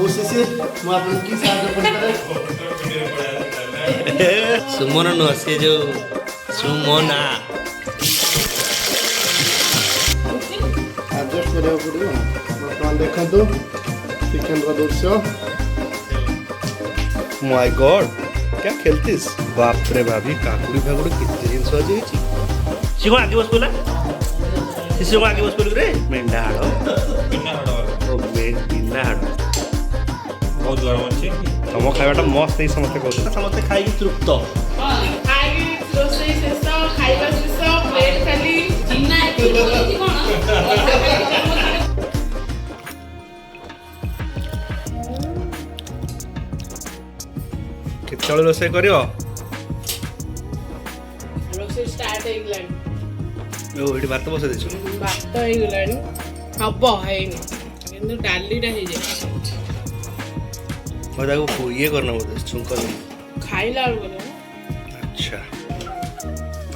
ମୁଁ ଶିଶିର ମୁଁ ଆପଣଙ୍କୁ କି ସାହାଯ୍ୟ କରିପାରେ? ସୁମନ ନୁହଁ ସେ ଯୋଉ ସୁମନା। ଆଡଜଷ୍ଟ କରିବାକୁ ପଡ଼ିବ। ବର୍ତ୍ତମାନ ଦେଖନ୍ତୁ ଚିକେନର ଦୃଶ୍ୟ। माय गॉड क्या खेलतीस बाप रे भाभी काकुड़ी फाकुड़ी केते जिनस आज होईची सी कोन आगे बस पला सी कोन आगे बस पलु रे मेंढा हाड़ ओ मेंढा हाड़ बहुत गरम अच्छे तम खाइबाटा मस्त ही समस्त कहू समस्त खाई तृप्त केतବେଳେ ରୋଷେଇ କରିବ ରୋଷେଇ ଷ୍ଟାର୍ଟ ହେଇଗଲାଣି ଓ ଏଠି ଭାତ ବସେଇ ଦେଇଛୁ ଭାତ ହେଇଗଲାଣି ହବ ହେଇନି କିନ୍ତୁ ଡାଲିଟା ହେଇଯାଇଛି ମୁଁ ତାକୁ ଇଏ କରନା ବୋଧେ ଛୁଙ୍କ ଦେଇ ଖାଇଲା ବେଳକୁ ନା ଆଚ୍ଛା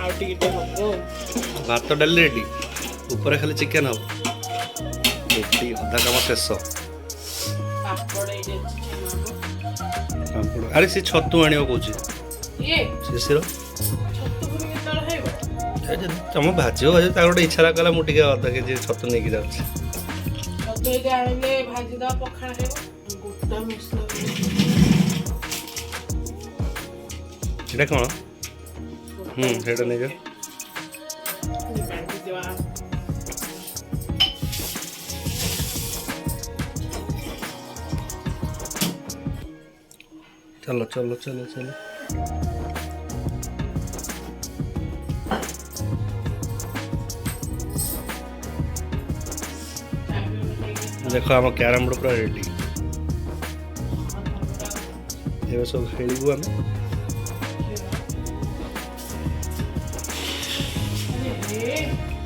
ଆଉ ଟିକେ ହବ ଭାତ ଡାଲି ରେଡି ଉପରେ ଖାଲି ଚିକେନ ହବ ଏଠି ଅଧା କାମ ଶେଷ ପାପଡ଼ ହେଇଯାଇଛି ପାମ୍ପଡ଼ ଆରେ ସେ ଛତୁ ଆଣିବ କହୁଛି ଇଏ ଶିଶିର ଛତୁ ପୁଣି କେତେବେଳେ ଖାଇବ ତମ ଭାଜିବ ତାର ଗୋଟେ ଇଚ୍ଛା କଲା ମୁଁ ଟିକେ ଅଧା କେଜି ଛତୁ ନେଇକି ଯାଉଛି ଛତୁ ଏଇଟା ଆଣିଲେ ଭାଜିଦବା ପଖାଳ ଖାଇବ ଗୋଟା ମସଲା ଏଇଟା କ'ଣ ସେଇଟା ନେଇଯାଅ ବାଟିଦେବା चलो चलो चलो चलो देखो आम क्यारम बोर्ड पूरा रेडी ये सब खेलू आम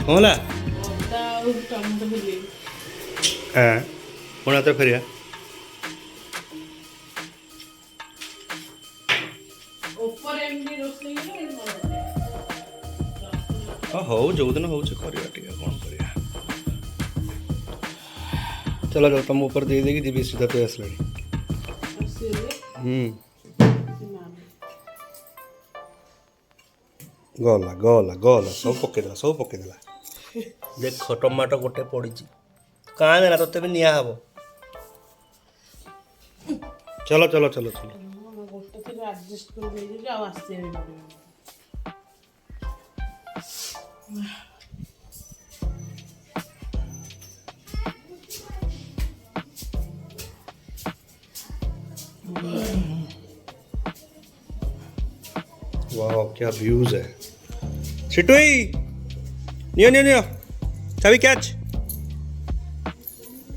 कौन हाँ पुणी तो फेरिया ହଉ ଯୋଉଦିନ ହଉଛି କରିବା ଟିକେ କ'ଣ କରିବା ଚଲ ଚଲ ତମ ଉପରେ ଦେଇ ଦେଇକି ଯିବି ସିଧା ତ ଆସିଲାଣି ଗଲା ଗଲା ଗଲା ସବୁ ପକେଇଦେଲା ଦେଖ ଟମାଟୋ ଗୋଟେ ପଡ଼ିଛି କାଁ ଦେଲା ତତେ ବି ନିଆ ହବ ଚଲ ଚଲ ଚଲ ଚଲ ଗୋଟେ ଥର ଆଡଜଷ୍ଟ କରି ଦେଇଦେଲି ଆଉ ଆସିବାକୁ ପଡ଼ିବ वाह क्या व्यूज है छिटुई नियो नियो नियो चाबी कैच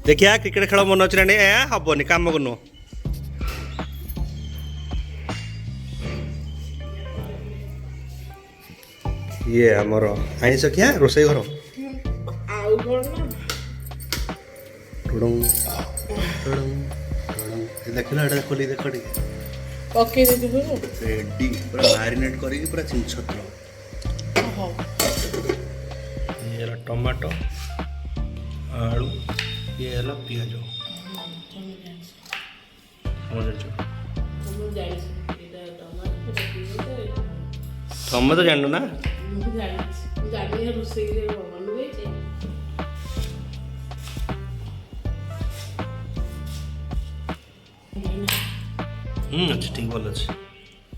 देखिए क्रिकेट खेल मन अच्छे ना हेनी कम करनु ये आमर आईस क्या रोसई घर देखल एटा खोली देख पके रेडी पूरा मैरिनेट करके पूरा चिंछत्र ये टमाटो आलू ये है पियाज तुम तो जान ना अच्छा ठीक भल अच्छे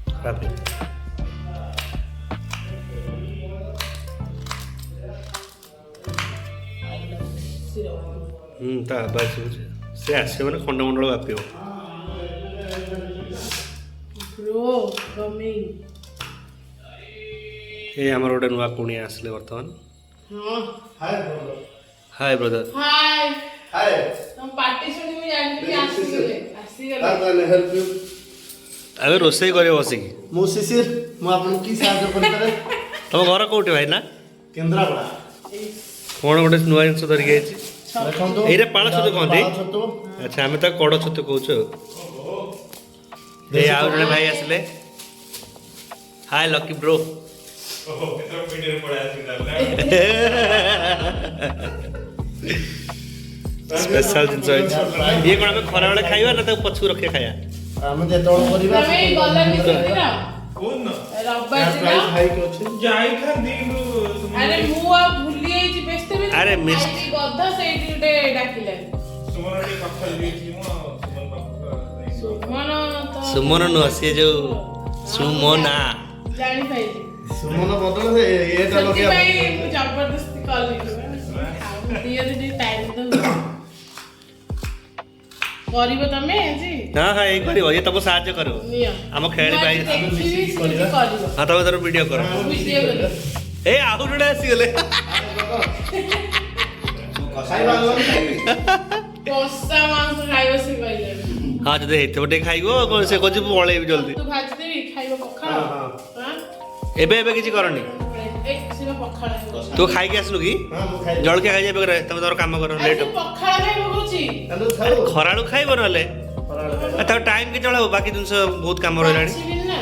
खराब नहीं ता बात से आसे मैंने खंडमंडल व्यापी ये आमर गोटे नुआ कुणिया आसले बर्तमान हाय ब्रदर हाय हाय तुम पार्टी सुनी मैं जानी कि आसी हेल्प यू अबे रोसई करे बसिकी ମୁଁ ଶିଶିର ମୁଁ ଆପଣଙ୍କୁ କି ସାହାଯ୍ୟ କରିପାରେ? तुम घर कौटे भाई ना କେନ୍ଦ୍ରାପଡ଼ା। कौन गोटे नुआ जिन धरिकी आई ଦେଖନ୍ତୁ ଏଇଟା ପାଳ ଛତୁ କହନ୍ତି ଛତୁ ଆଚ୍ଛା ଆମେ ତ କଡ଼ ଛତୁ କହୁଛୁ ଏ ଆଉ ଜଣେ ଭାଇ ଆସିଲେ ହାଇ ଲକି ବ୍ରୋ स्पेशल जिनस ये कौन आम खरा बेले खाइबा ना पछू रखे खाया ଆମେ ଯେତେବେଳେ କରିବା ତମେ ଗଲନି ସେଦିନ କୋଉନ ରବିବାର ଦିନ ଖାଇକି ଅଛି ଯାଇଥାନ୍ତି ଆରେ ମୁଁ ଆଉ ଭୁଲି ଯାଇଛି ବ୍ୟସ୍ତ ଆରେ ମିସ୍ ଗଧ ସେଇଠି ଗୋଟେ ଡାକିଲାନି ସୁମନ ଟିକେ କଥା ହେଇଯାଇଛି ମୁଁ ସୁମନ ପାଖକୁ ସୁମନ ତ ସୁମନ ନୁହଁ ସିଏ ଯୋଉ ସୁମନା ଜାଣିପାଇଲି ସୁମନ ବଦଳରେ ଏଟା ଲଗେଇବା ସେଥିପାଇଁ ମୁଁ ଜବରଦସ୍ତି କଲି ଦିଅ ଟିକେ ଟାଇମ୍ ଦଉ କରିବ ତମେ ଆଜି ହଁ ହଁ ଏଇ କରିବ ଇଏ ତମକୁ ସାହାଯ୍ୟ କରିବ ନିଅ ଆମ ଖେଳି ଭାଇ ଦେଖିବି ସେମିତି କରିବ ହଁ ତମେ ତାର ଭିଡ଼ିଓ କର ଭିଡ଼ିଓ କରିବ ଏ ଆଉ ଜଣେ ଆସିଗଲେ ଖାଇବା କଷା ମାଂସ ଖାଇବ ସେ କହିଲେଣି ହଁ ଯଦି ହେଇଥିବ ଟିକେ ଖାଇବ ସେ କହୁଛି ମୁଁ ପଳେଇବି ଜଲ୍ଦି ତୁ ଭାଜିଦେବି ଖାଇବ ପଖାଳ ହଁ ଏବେ ଏବେ କିଛି କରନି ଏ ସିନା ପଖାଳ ଖାଇବ ତୁ ଖାଇକି ଆସିଲୁ କି ହଁ ମୁଁ ଖାଇବି ଜଳଖିଆ ଖାଇଯାଏ ଏବେ ତମେ ତମର କାମ କର ଲେଟ୍ ଆଜି ପଖାଳ ଖାଇବ କହୁଛି ତାହେଲେ ଖାଉ ଖରାଳୁ ଖାଇବ ନହେଲେ ଖରାବେଳେ ତାକୁ ଟାଇମ୍ କେତେବେଳେ ହବ ବାକି ଜିନିଷ ବହୁତ କାମ ରହିଲାଣି ବାଛିବିନି ନା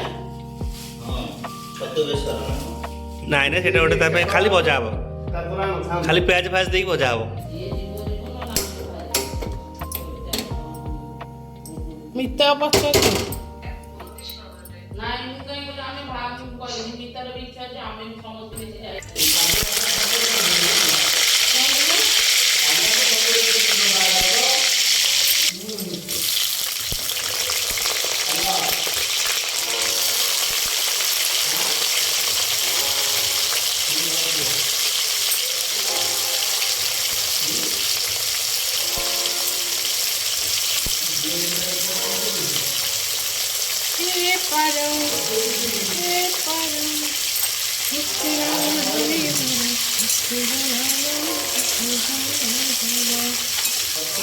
ନାଇଁ ନାଇଁ ସେଇଟା ଗୋଟେ ତା ପାଇଁ ଖାଲି ଭଜା ହବ ତାପରେ ଆମେ ଖାଉ ଖାଲି ପିଆଜ ଫାଜ ଦେଇକି ଭଜା ହବ ମିତା ପଚାରୁଛୁ ନାଇଁ ମୁଁ କାଇଁ କହିଲି ଆମେ ଭାବୁ କହିଲି ମିତାର ବି ଇଚ୍ଛା ଅଛି ଆମେ ସମସ୍ତେ ମିଶି ଯାଇ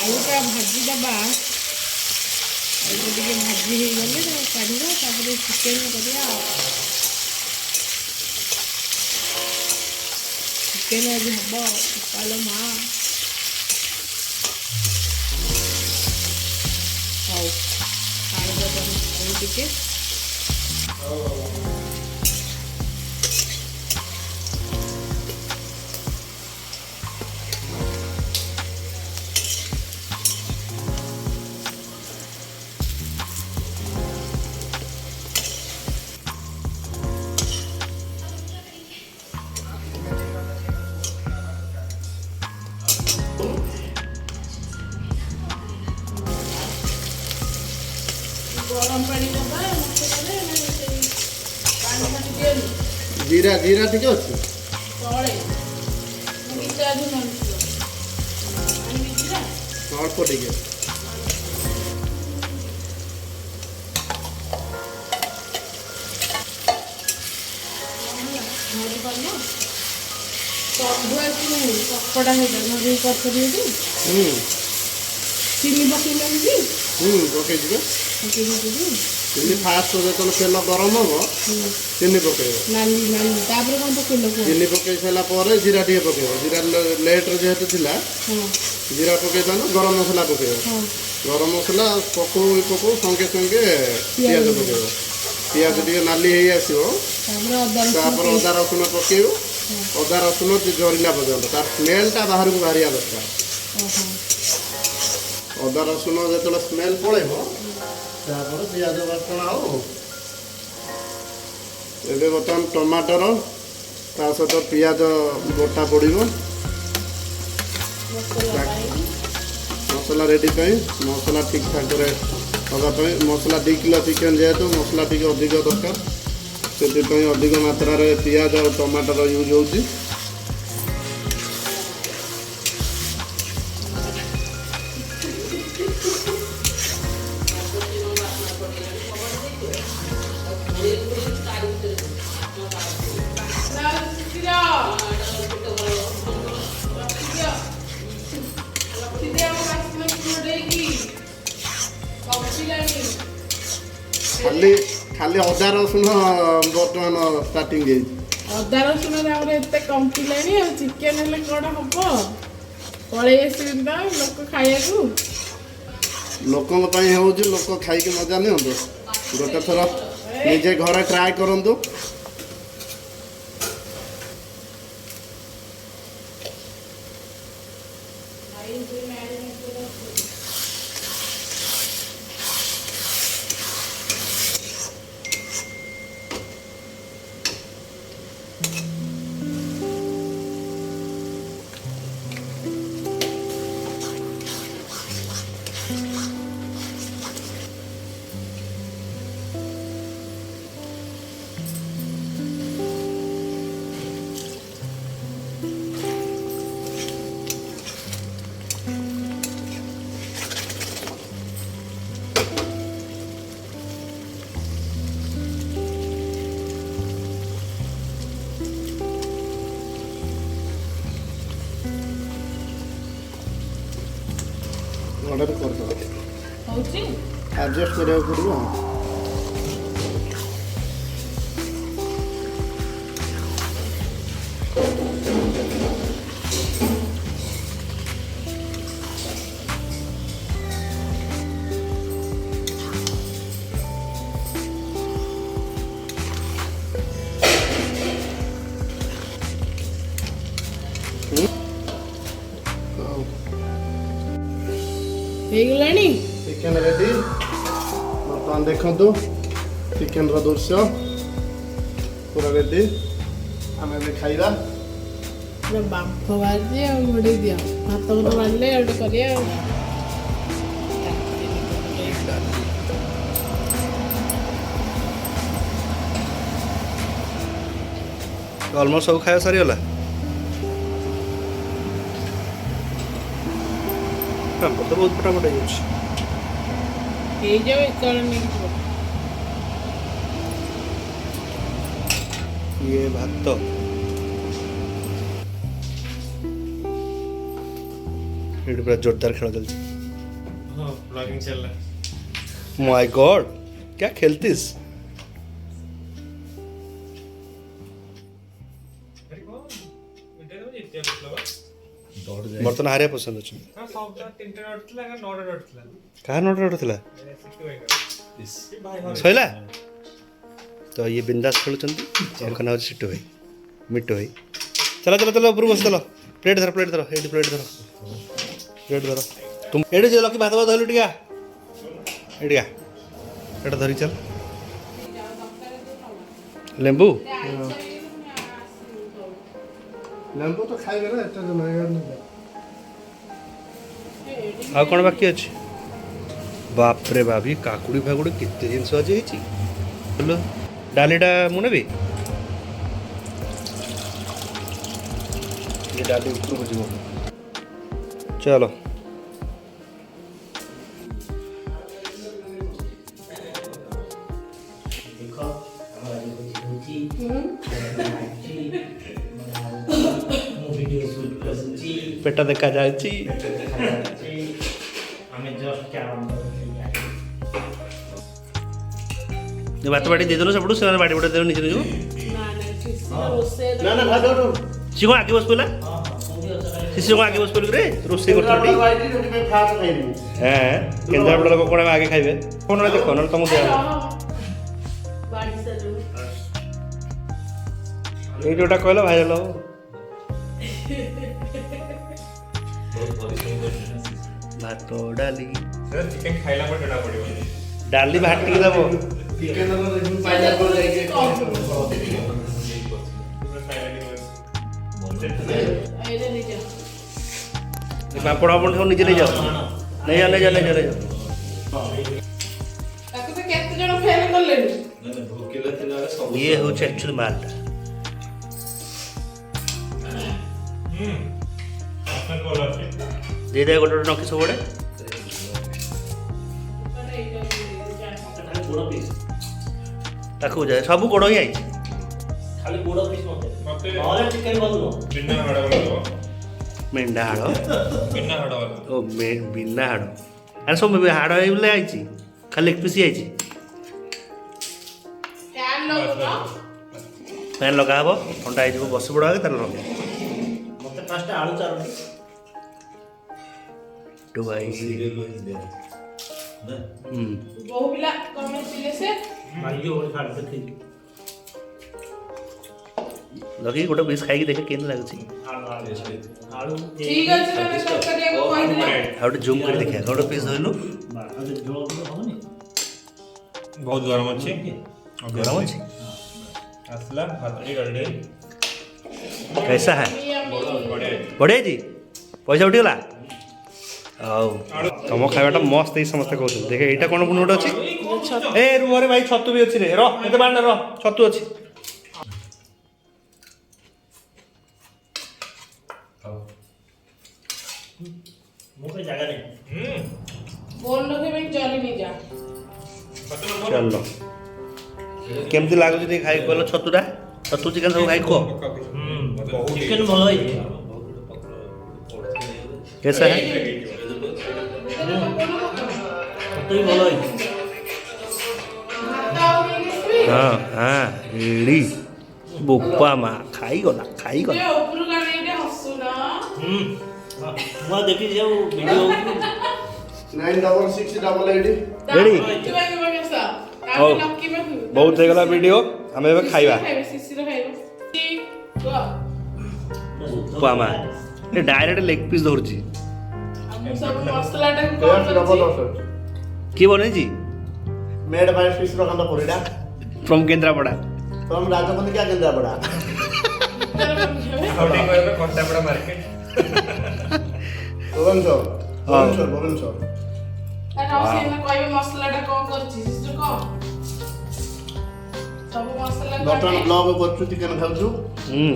ଆଳୁଟା ଭାଜିଦେବା ଆଳୁ ଟିକେ ଭାଜି ହେଇଗଲେ କାଢ଼ିବା ତାପରେ ଚିକେନ କରିବା ଆଉ ଚିକେନ ଆଜି ହବ ସକାଳ ମା ହଉ ଆଳୁ ଦେବା ଆଳୁ ଟିକେ ଗରମ ପାଣି ଦେବା ମସଲାରେ ନା ସେଇ ପାଣି ଫାଣି ଦିଅନି ଜିରା ଜିରା ଟିକେ ଅଛି ତଳେ ମିଠା ଆଜି ନଥିବ ପାଣି ମିଠା ଅଳ୍ପ ଟିକେ ନଦୀ ପାନ ସବୁ ଆସିନି ଚକଟା ହେଇଗଲା ନଦୀ କରିପାରିବେ କି ଚିନି ପକେଇଲାନି କି ପକେଇଯିବେ ପକେଇ ଦେଇକି ଚିନି ଫାଷ୍ଟ ଯେତେବେଳେ ତେଲ ଗରମ ହବ ଚିନି ପକେଇବ ନାଲି ନାଲି ତାପରେ କ'ଣ ପକେଇଲ କୁହ ଚିନି ପକେଇ ସାରିଲା ପରେ ଜିରା ଟିକେ ପକେଇବ ଜିରା ଲେଟ୍ରେ ଯେହେତୁ ଥିଲା ହଁ ଜିରା ପକେଇ ଦେଲ ଗରମ ମସଲା ପକେଇବ ହଁ ଗରମ ମସଲା ପକଉ ସଙ୍ଗେ ସଙ୍ଗେ ପିଆଜ ପକେଇବ ପିଆଜ ଟିକେ ନାଲି ହେଇ ଆସିବ ତାପରେ ଅଦା ତାପରେ ଅଦା ରସୁଣ ରସୁଣ ପକେଇବ ଅଦା ରସୁଣ ଜରିଲା ପର୍ଯ୍ୟନ୍ତ ତାର ସ୍ମେଲଟା ବାହାରକୁ ବାହାରିବା ଦରକାର ଓହୋ ଅଦା ରସୁଣ ଯେତେବେଳେ ସ୍ମେଲ ପଳେଇବ ତାପରେ ପିଆଜ ବାଟଣ ହବ ଏବେ ବର୍ତ୍ତମାନ ଟମାଟର ତା ସହିତ ପିଆଜ ବଟା ପଡ଼ିବ ମସଲା ରେଡ଼ି ପାଇଁ ମସଲା ଠିକ୍ ଠାକ୍ରେ ହେବା ପାଇଁ ମସଲା 2 କିଲୋ ଚିକେନ୍ ଯେହେତୁ ମସଲା ଟିକେ ଅଧିକ ଦରକାର ସେଥିପାଇଁ ଅଧିକ ମାତ୍ରାରେ ପିଆଜ ଆଉ ଟମାଟର ୟୁଜ୍ ହେଉଛି ଖାଲି ଖାଲି ଅଦା ରସୁଣ ବର୍ତ୍ତମାନ ଷ୍ଟାର୍ଟିଂ ହେଇଛି ଅଦା ରସୁଣରେ ଆମର ଏତେ କମ୍ପିଲାଣି ଆଉ ଚିକେନ ହେଲେ କ'ଣ ହବ ପଳେଇ ଆସିବି ତ ଲୋକ ଖାଇବାକୁ ଲୋକଙ୍କ ପାଇଁ ହେଉଛି ଲୋକ ଖାଇକି ମଜା ନିଅନ୍ତୁ ଗୋଟେ ଥର ନିଜେ ଘରେ ଟ୍ରାଏ କରନ୍ତୁ ଖାଇ ଅର୍ଡ଼ର କରିଦେବା ହଉଛି ଆଡ଼ଜଷ୍ଟ କରିବାକୁ ପଡ଼ିବ ହେଇଗଲାଣି। ଚିକେନ୍ ରେଡ଼ି ବର୍ତ୍ତମାନ ଦେଖନ୍ତୁ ଚିକେନ୍ର ଦୃଶ୍ୟ ପୁରା ରେଡ଼ି ଆମେ ଏବେ ଖାଇବା ପୁରା ବାମ୍ଫ ବାହାରିଛି ଆଉ ଘୋଡ଼େଇ ଦିଅ ଭାତ ଭାତ ବାଜିଲେ ଆଉ ଗୋଟେ କରିବା ଆଉ ଅଲମୋଷ୍ଟ ସବୁ ଖାଇବା ସରିଗଲା ଆମର ତ ବହୁତ ଫଟାଫଟ ହେଇଯାଉଛି ହେଇଯାଉ ଏତେବେଳେ ନେଇକି ଯିବ ଇଏ ଭାତ ଏଠି ପୁରା जोरदार ଖେଳ ଚାଲିଛି हाँ ब्लॉगिंग चल रहा है माय गॉड क्या खेलतीस अरे कौन इधर में जीतते हैं मतलब ବର୍ତ୍ତମାନ ହାରିଆ ପସନ୍ଦ ଅଛନ୍ତି हाँ सब का 3 डॉट थला का 9 डॉट थला କାହା ନଅଟା ଥିଲା सिक्के भाई भाई ସଇଲା ତ ଇଏ ବିନ୍ଦାସ ଖେଳୁଛନ୍ତି ଏଙ୍କ ନାଁ ହେଉଛି ସିଟୁ ଭାଇ ମିଟୁ ଭାଇ ଚାଲ ଚାଲ ଚାଲ ଉପରକୁ ବସି ଚାଲ ପ୍ଲେଟ୍ ଧର ଏଇଠି ପ୍ଲେଟ୍ ଧର ତୁମ ଏଇଠି ଯେ ଲକି ଭାତ ଭାତ ଧରିଲୁ ଟିକେ ଏଇଠି ଏଇଟା ଧରି ଚାଲ ଲେମ୍ବୁ ଲେମ୍ବୁ ତ ଖାଇବେ ନା ଏଟା ଜମା ଆଉ କ'ଣ ବାକି ଅଛି ବାପରେ ଭାବି କାକୁଡ଼ି ଫାକୁଡ଼ି କେତେ ଜିନିଷ ଆଜି ହେଇଛି ହ୍ୟାଲୋ ଡାଲିଟା ମୁଁ ନେବି ये डाली ଉପରକୁ ଯିବ ଚାଲ ପେଟ ଦେଖାଯାଉଛି ଭାତ ବାଡ଼ି ଦେଇଦେଲୁ ସେପଟୁ ସେମାନେ ବାଡ଼ି ବାଡ଼ି ଦେବେ ନିଜେ ନିଜକୁ ନା ନା ଭାତ ସିଏ କ'ଣ ଆଗେ ବସି ପଡ଼ିଲା ଶିଶୁ କ'ଣ ଆଗେ ବସି ପଡ଼ିଲୁ ରେ ରୋଷେଇ କରୁଛନ୍ତି হ্যাঁ କେନ୍ଦ୍ରାପଡ଼ା ଲୋକ କ'ଣ ଆଗେ ଖାଇବେ କ'ଣ ଦେଖ ନହେଲେ ତମକୁ ଦିଆ ଏଇ ଯୋଉଟା କହିଲ ଭାଇରାଲ ହବ ଭାତ ଡାଲି सर चिकन खाइला पर डरा पड़ियो ଡାଲି ଭାଟିକି ଦେବ ଚିକେନ୍ର ରିଭ୍ୟୁ ପାଇଲା ପରେ ଯାଇକି ପାମ୍ପଡ଼ ଫାମ୍ପଡ଼ ସବୁ ନିଜେ ନେଇଯାଅ ନେଇଯାଅ ତାକୁ ତ କେତେ ଜଣ ଫେଲ କଲେଣି ଇଏ ହେଉଛି ଆକ୍ଚୁଆଲି ମାଲଟା आपने कॉल आती ଦେଇଦେବେ ଗୋଟେ ଗୋଟେ ନଖି ସବୁବେଳେ ତାକୁ ଯାଏ ସବୁ ଗୋଡ଼ ହିଁ ଆଇଛି मते बिना हाड़ वाला दो ମେଣ୍ଢା ହାଡ଼ बिना हाड़ वाला ଓ ବିନା ହାଡ଼ ଆରେ ସବୁ ହାଡ଼ ହେଇବଲେ ଆଇଛି ଖାଲି ଲେଗ ପିସ୍ ଆଇଛି ଫ୍ୟାନ୍ ଲଗାଉଛ ଫ୍ୟାନ୍ ଲଗା ହେବ ଥଣ୍ଡା ହେଇଯିବ ବସି ପଡ଼ ଆଗେ ତାହେଲେ ଲଗା ମତେ ଫାଷ୍ଟ ଆଳୁ ଚାରୋଟି ଟୁ ଭାଇ ବହୁ ପିଲା କମେ ଥିଲେ ସେ ମାଗି ଗୋଟେ ଖାଲି ଦେଖି ଲଗେଇ ଗୋଟେ ପିସ୍ ଖାଇକି ଦେଖେ କେମିତି ଲାଗୁଛି ଆଳୁ ଠିକ ଅଛି ତମେ ତରକାରୀକୁ କହିଦିଅ ଆଉ ଗୋଟେ ଜୁମ୍ କରି ଦେଖିବା ଗୋଟେ ପିସ୍ ଧରିଲୁ ଝୋଳ ହବନି बहुत गरम अच्छी ଗରମ ଅଛି असला भातड़ी गड्ढे कैसा है बढ़िया ବଢ଼ିଆ ହେଇଛି ପଇସା ଉଠିଗଲା ଆଉ ତମ ଖାଇବାଟା ମସ୍ତ ହେଇ ସମସ୍ତେ କହୁଛନ୍ତି ଦେଖେ ଏଇଟା କ'ଣ ପୁଣି ଗୋଟେ ଅଛି ଏ ରୁହରେ ଭାଇ ଛତୁ ବି ଅଛି ରେ ରହ ଏତେ ବାଣ ରହ ଛତୁ ଅଛି ମୋ ପାଇଁ ଜାଗା ନାହିଁ ଫୋନ ରଖିବା ପାଇଁ ଚଲିନି ଯା ଚାଲ କେମିତି ଲାଗୁଛି ଟିକେ ଖାଇକି କହିଲ ଛତୁଟା ଛତୁ ଚିକେନ୍ ସବୁ ଖାଇକି କୁହ ଚିକେନ ଭଲ ହେଇଛି कैसा है ସେଇଟା ପକଉନ ପକଉନ। ଭାତ ବି ଭଲ ହେଇଛି। ଭାତ ଆଉ ନେଇକି ଆସିବି? ହଁ ହଁ ଏଡି ବୋପା ମା ଖାଇଗଲା ଖାଇଗଲା। ଟିକେ ଉପରକୁ ଆଣିକି ଟିକେ ହସୁନ। ହଁ, ମୁଁ ଆଉ ଦେଖିଛି ଆଉ ଭିଡ଼ିଓ ହଉଛି। 9668 Ready? ହଉ ହଉ। ବହୁତ ହେଇଗଲା ଭିଡ଼ିଓ ଆମେ ଏବେ ଖାଇବା। ଶିଶିର ଖାଇବ କୁହ। ବୋପା ମା ଏ ଡାଇରେକ୍ଟ ଲେଗ ପିସ୍ ଧରୁଛି। ମୁଁ ସବୁ ମସଲାଟାକୁ କଣ ଟେଷ୍ଟ କରିଛି? ଜବରଦସ୍ତ ଅଛି କିଏ ବନେଇଛି? मेड बाय फिश रखंद पुरीडा फ्रॉम केंद्रापड़ा। फ्रॉम राजबंदी क्या केंद्रापड़ा आउटिंग करबे कंटापड़ा मार्केट भुवनेश्वर भुवनेश्वर भुवनेश्वर କହିବେ ମସଲାଟା କଣ କରିଛି ଶିଶିର କହ। ସବୁ ମସଲା ବର୍ତ୍ତମାନ ବ୍ଲଗ କରୁଛୁ ଚିକେନ ଖାଉଛୁ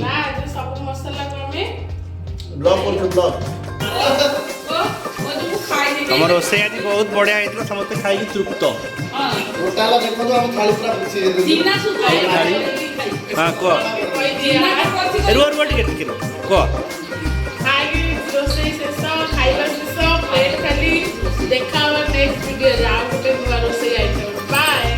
ନା ଯେ ସବୁ ମସଲା କମେ ବ୍ଲଗ କରୁଛୁ ବ୍ଲଗ ତମ ରୋଷେଇ ଆଜି ବହୁତ ବଢିଆ ହେଇଥିଲା ସମସ୍ତେ ଖାଇକି ତୃପ୍ତ। ଟୋଟାଲ ଦେଖନ୍ତୁ ଆମ ଥାଳି ପୁରା ଖୁସି ହଁ କୁହ ରୁହ ରୁହ ଟିକେ ଟିକେ ରୁହ। କୁହ ରୋଷେଇ ଶେଷ ଖାଇବା ଶେଷ ପ୍ଲେଟ୍ ଖାଲି ଦେଖା ହବ ନେକ୍ସଟ ଭିଡିଓରେ ଆଉ ଗୋଟେ ନୂଆ ରୋଷେଇ ଆଇଟମ ବାଏ